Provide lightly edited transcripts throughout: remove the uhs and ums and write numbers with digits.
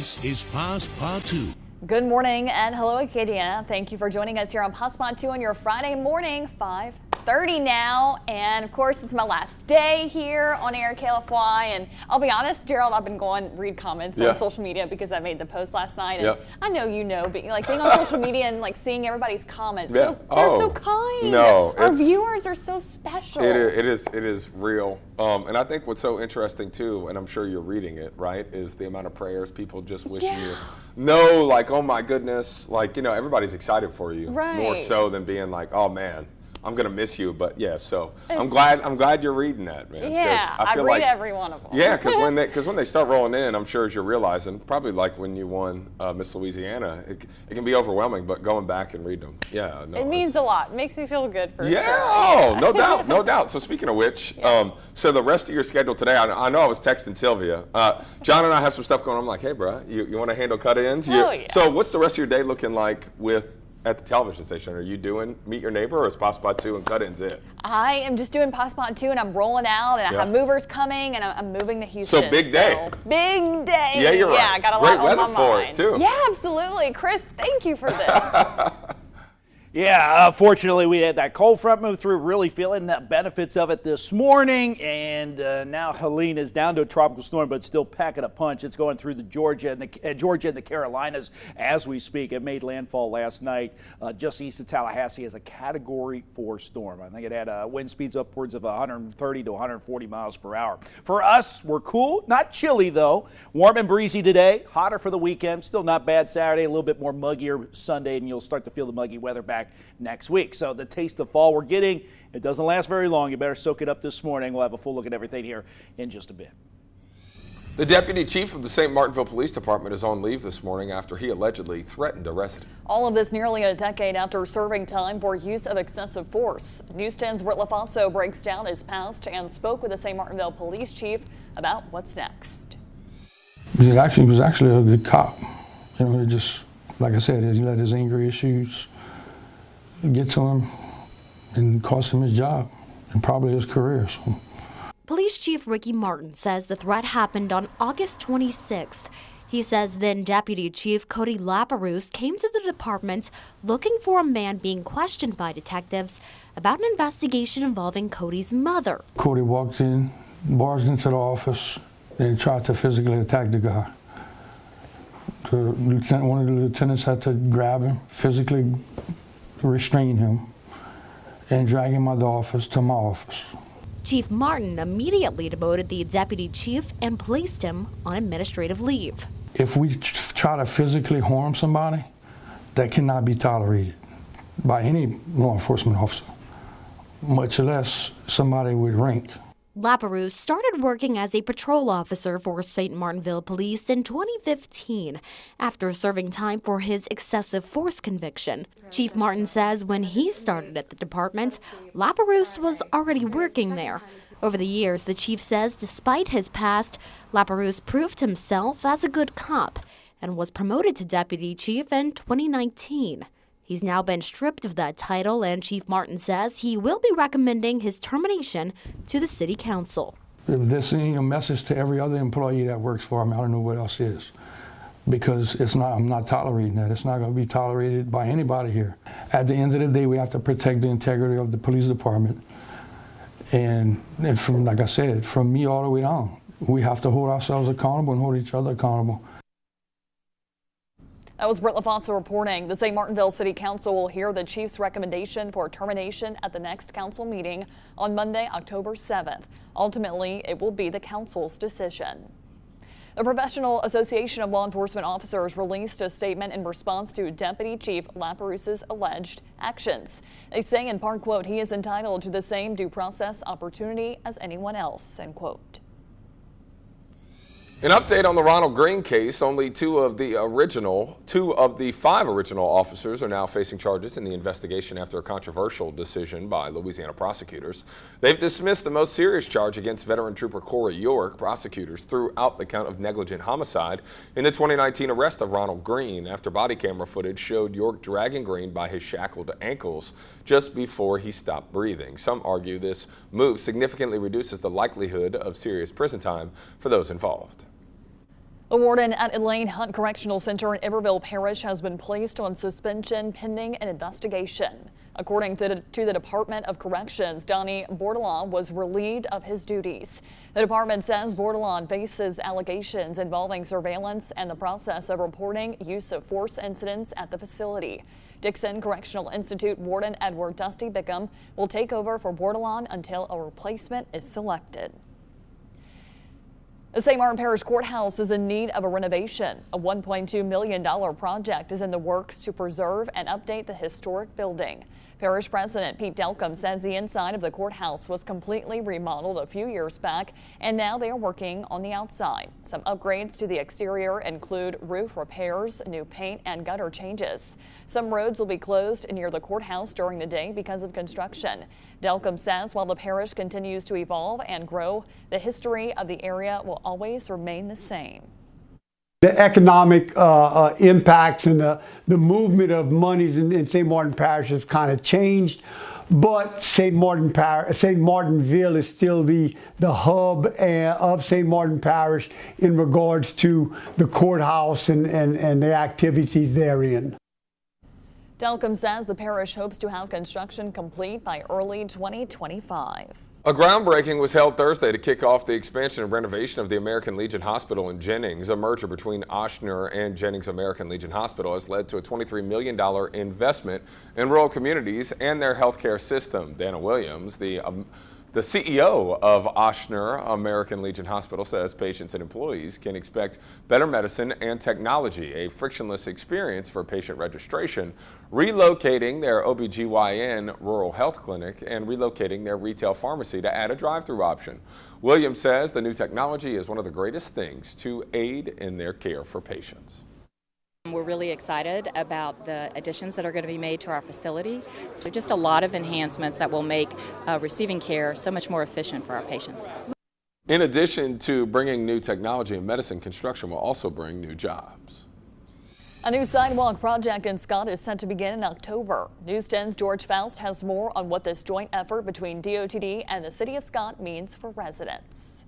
This is Passepartout. Good morning and hello Acadia. Thank you for joining us here on Passepartout on your Friday morning, 5:30 now. And of course, it's my last day here on air KLFY. And I'll be honest, Gerald, I've been going read comments on social media because I made the post last night. And I know you know, but like being on social media and like seeing everybody's comments, so they're so kind. No, our viewers are so special. It is real. And I think what's so interesting too, and I'm sure you're reading it, right, is the amount of prayers people just wishing you. No, like, oh my goodness, like, you know, everybody's excited for you, more so than being like, oh man, I'm gonna miss you. But yeah, so I'm glad you're reading that, man. Yeah, I read like, every one of them. Yeah, because when they start rolling in, I'm sure as you're realizing, probably like when you won Miss Louisiana, it can be overwhelming. But going back and reading them, it means a lot. It makes me feel good for sure. Oh, no doubt, no doubt. So speaking of which, so the rest of your schedule today, I know I was texting Sylvia. John and I have some stuff going on. I'm like, hey, bro, you want to handle cut-ins? So what's the rest of your day looking like at the television station? Are you doing Meet Your Neighbor or is Passepartout and cut-ins it? I am just doing Passepartout and I'm rolling out and I have movers coming and I'm moving to Houston. So big day. Big day. Yeah, you're right. Yeah, I got a Great lot on my weather for mind. it too. Yeah, absolutely. Chris, thank you for this. Fortunately, we had that cold front move through, really feeling the benefits of it this morning. And now Helene is down to a tropical storm, but still packing a punch. It's going through the Georgia and the Carolinas as we speak. It made landfall last night just east of Tallahassee as a Category 4 storm. I think it had wind speeds upwards of 130 to 140 miles per hour. For us, we're cool, not chilly though. Warm and breezy today, hotter for the weekend. Still not bad Saturday, a little bit more muggier Sunday, and you'll start to feel the muggy weather back next week. So the taste of fall we're getting, it doesn't last very long. You better soak it up this morning. We'll have a full look at everything here in just a bit. The deputy chief of the St. Martinville Police Department is on leave this morning after he allegedly threatened a resident. All of this nearly a decade after serving time for use of excessive force. News 10's Britt LaFonso breaks down his past and spoke with the St. Martinville police chief about what's next. He was actually a good cop. You know, he just, like I said, he let his anger issues get to him and cost him his job and probably his career. So. Police Chief Ricky Martin says the threat happened on August 26th. He says then Deputy Chief Cody Laperouse came to the department looking for a man being questioned by detectives about an investigation involving Cody's mother. Cody walked in, barged into the office, and tried to physically attack the guy. One of the lieutenants had to grab him, physically restrain him, and drag him out of the office to my office. Chief Martin immediately demoted the deputy chief and placed him on administrative leave. If we try to physically harm somebody, that cannot be tolerated by any law enforcement officer, much less somebody with rank. Laperouse started working as a patrol officer for St. Martinville Police in 2015 after serving time for his excessive force conviction. Chief Martin says when he started at the department, Laperouse was already working there. Over the years, the chief says despite his past, Laperouse proved himself as a good cop and was promoted to deputy chief in 2019. He's now been stripped of that title, and Chief Martin says he will be recommending his termination to the city council. If they're sending a message to every other employee that works for him, I don't know what else is. Because I'm not tolerating that. It's not going to be tolerated by anybody here. At the end of the day, we have to protect the integrity of the police department. And from, like I said, from me all the way down, we have to hold ourselves accountable and hold each other accountable. That was Britt LaFonso reporting. The St. Martinville City Council will hear the chief's recommendation for termination at the next council meeting on Monday, October 7th. Ultimately, it will be the council's decision. The Professional Association of Law Enforcement Officers released a statement in response to Deputy Chief Laperouse's alleged actions. They say in part, quote, he is entitled to the same due process opportunity as anyone else, end quote. An update on the Ronald Greene case. Only two of the five original officers are now facing charges in the investigation after a controversial decision by Louisiana prosecutors. They've dismissed the most serious charge against veteran trooper Corey York. Prosecutors threw out the count of negligent homicide in the 2019 arrest of Ronald Greene after body camera footage showed York dragging Greene by his shackled ankles just before he stopped breathing. Some argue this move significantly reduces the likelihood of serious prison time for those involved. The warden at Elaine Hunt Correctional Center in Iberville Parish has been placed on suspension pending an investigation. According to the Department of Corrections, Donnie Bordelon was relieved of his duties. The department says Bordelon faces allegations involving surveillance and the process of reporting use of force incidents at the facility. Dixon Correctional Institute Warden Edward Dusty Bickham will take over for Bordelon until a replacement is selected. The St. Martin Parish Courthouse is in need of a renovation. A $1.2 million project is in the works to preserve and update the historic building. Parish President Pete Delcom says the inside of the courthouse was completely remodeled a few years back, and now they are working on the outside. Some upgrades to the exterior include roof repairs, new paint, and gutter changes. Some roads will be closed near the courthouse during the day because of construction. Delcom says while the parish continues to evolve and grow, the history of the area will always remain the same. The economic impacts and the movement of monies in St. Martin Parish has kind of changed, but St. Martinville is still the hub of St. Martin Parish in regards to the courthouse and the activities therein. Delcom says the parish hopes to have construction complete by early 2025. A groundbreaking was held Thursday to kick off the expansion and renovation of the American Legion Hospital in Jennings. A merger between Ochsner and Jennings American Legion Hospital has led to a $23 million investment in rural communities and their healthcare system. Dana Williams, the CEO of Ochsner American Legion Hospital, says patients and employees can expect better medicine and technology, a frictionless experience for patient registration, relocating their OBGYN rural health clinic, and relocating their retail pharmacy to add a drive-through option. Williams says the new technology is one of the greatest things to aid in their care for patients. We're really excited about the additions that are going to be made to our facility. So just a lot of enhancements that will make receiving care so much more efficient for our patients. In addition to bringing new technology and medicine, construction will also bring new jobs. A new sidewalk project in Scott is set to begin in October. News 10's George Faust has more on what this joint effort between DOTD and the City of Scott means for residents.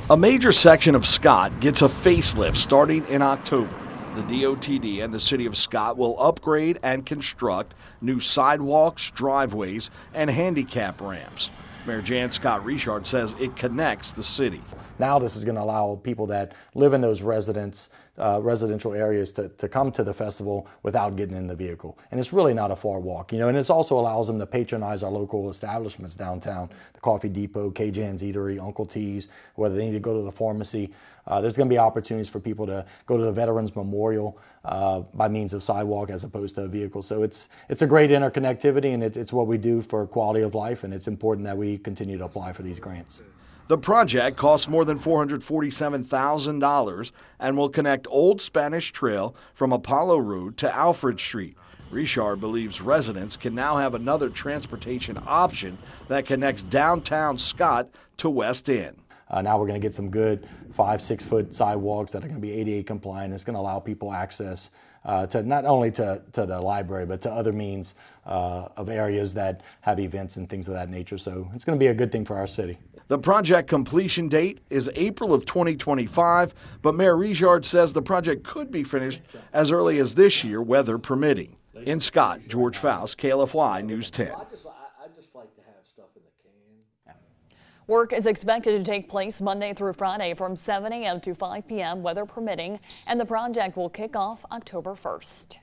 A major section of Scott gets a facelift starting in October. The DOTD and the City of Scott will upgrade and construct new sidewalks, driveways, and handicap ramps. Mayor Jan Scott Richard says it connects the city. Now this is going to allow people that live in those residential areas to come to the festival without getting in the vehicle. And it's really not a far walk, and it also allows them to patronize our local establishments downtown, the Coffee Depot, K-Jan's Eatery, Uncle T's, whether they need to go to the pharmacy. There's going to be opportunities for people to go to the Veterans Memorial by means of sidewalk as opposed to a vehicle. So it's a great interconnectivity, and it's what we do for quality of life, and it's important that we continue to apply for these grants. The project costs more than $447,000 and will connect Old Spanish Trail from Apollo Road to Alfred Street. Richard believes residents can now have another transportation option that connects downtown Scott to West End. Now we're going to get some good 5-6 foot sidewalks that are going to be ADA compliant. It's going to allow people access to not only to the library, but to other means of areas that have events and things of that nature. So it's going to be a good thing for our city. The project completion date is April of 2025, but Mayor Richard says the project could be finished as early as this year, weather permitting. In Scott, George Faust, KLFY News 10. I just like to have stuff in the can. Work is expected to take place Monday through Friday from 7 a.m. to 5 p.m. weather permitting, and the project will kick off October 1st.